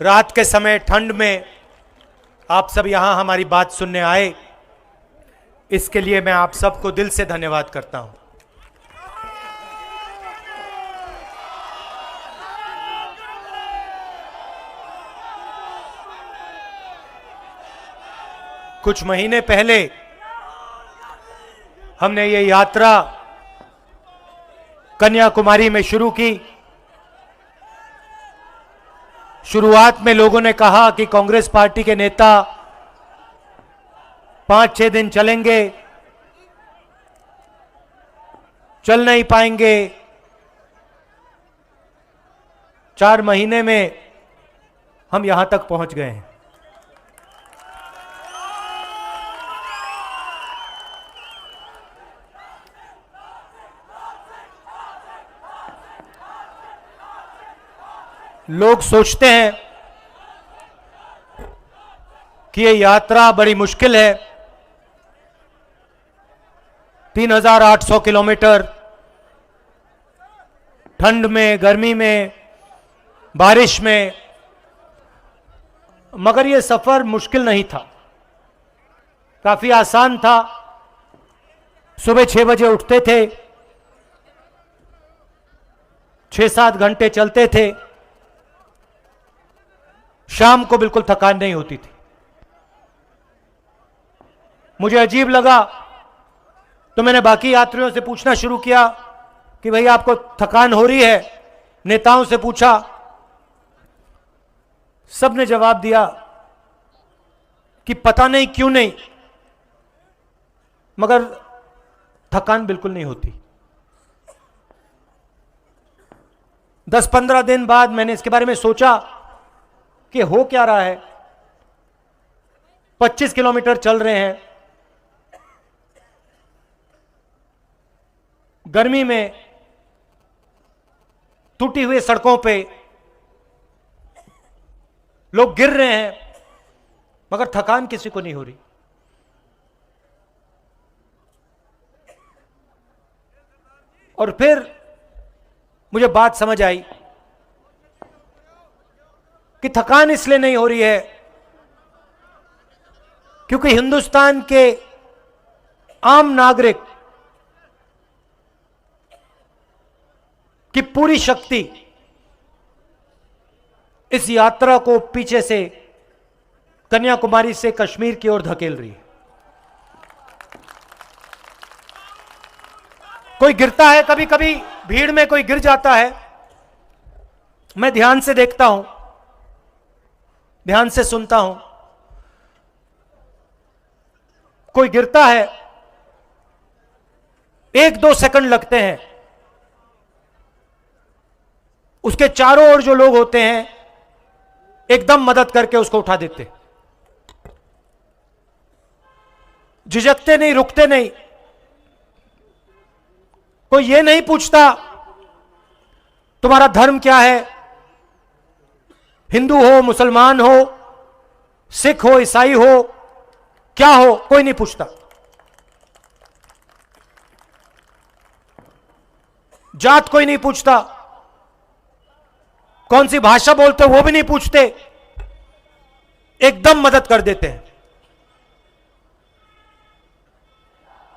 रात के समय ठंड में आप सब यहां हमारी बात सुनने आए, इसके लिए मैं आप सबको दिल से धन्यवाद करता हूं। कुछ महीने पहले हमने ये यात्रा कन्याकुमारी में शुरू की। शुरुआत में लोगों ने कहा कि कांग्रेस पार्टी के नेता 5-6 दिन चलेंगे, चल नहीं पाएंगे। 4 महीने में हम यहां तक पहुंच गए हैं। लोग सोचते हैं कि ये यात्रा बड़ी मुश्किल है। 3800 किलोमीटर ठंड में, गर्मी में, बारिश में, मगर ये सफर मुश्किल नहीं था, काफी आसान था। सुबह 6 बजे उठते थे, 6-7 घंटे चलते थे, शाम को बिल्कुल थकान नहीं होती थी। मुझे अजीब लगा तो मैंने बाकी यात्रियों से पूछना शुरू किया कि भाई आपको थकान हो रही है? नेताओं से पूछा, सबने जवाब दिया कि पता नहीं क्यों नहीं, मगर थकान बिल्कुल नहीं होती। 10-15 दिन बाद मैंने इसके बारे में सोचा कि हो क्या रहा है। 25 किलोमीटर चल रहे हैं, गर्मी में, टूटी हुई सड़कों पे लोग गिर रहे हैं, मगर थकान किसी को नहीं हो रही। और फिर मुझे बात समझ आई कि थकान इसलिए नहीं हो रही है क्योंकि हिंदुस्तान के आम नागरिक की पूरी शक्ति इस यात्रा को पीछे से कन्याकुमारी से कश्मीर की ओर धकेल रही है। कोई गिरता है, कभी कभी भीड़ में कोई गिर जाता है, मैं ध्यान से देखता हूं, ध्यान से सुनता हूं। कोई गिरता है, 1-2 सेकंड लगते हैं, उसके चारों ओर जो लोग होते हैं एकदम मदद करके उसको उठा देते, झिझकते नहीं, रुकते नहीं। कोई ये नहीं पूछता तुम्हारा धर्म क्या है, हिंदू हो, मुसलमान हो, सिख हो, ईसाई हो, क्या हो, कोई नहीं पूछता। जात कोई नहीं पूछता, कौन सी भाषा बोलते हो वो भी नहीं पूछते, एकदम मदद कर देते हैं।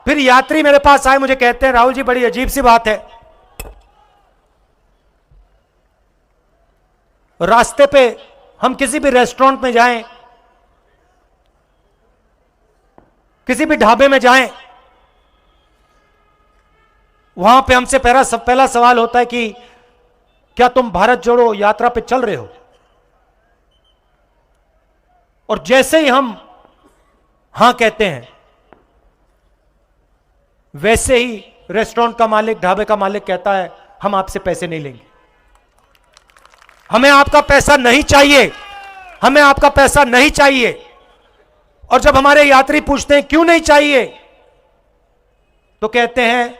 फिर यात्री मेरे पास आए, मुझे कहते हैं राहुल जी बड़ी अजीब सी बात है, रास्ते पे हम किसी भी रेस्टोरेंट में जाएं, किसी भी ढाबे में जाएं, वहां पे हमसे पहला सवाल होता है कि क्या तुम भारत जोड़ो यात्रा पे चल रहे हो? और जैसे ही हम हां कहते हैं, वैसे ही रेस्टोरेंट का मालिक, ढाबे का मालिक कहता है हम आपसे पैसे नहीं लेंगे, हमें आपका पैसा नहीं चाहिए, हमें आपका पैसा नहीं चाहिए। और जब हमारे यात्री पूछते हैं क्यों नहीं चाहिए, तो कहते हैं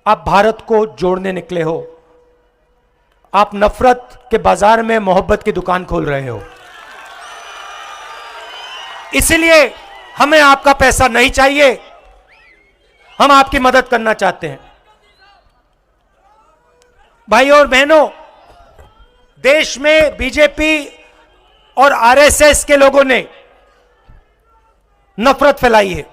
आप भारत को जोड़ने निकले हो, आप नफरत के बाजार में मोहब्बत की दुकान खोल रहे हो, इसलिए हमें आपका पैसा नहीं चाहिए, हम आपकी मदद करना चाहते हैं। भाइयों और बहनों, देश में बीजेपी और आरएसएस के लोगों ने नफरत फैलाई है।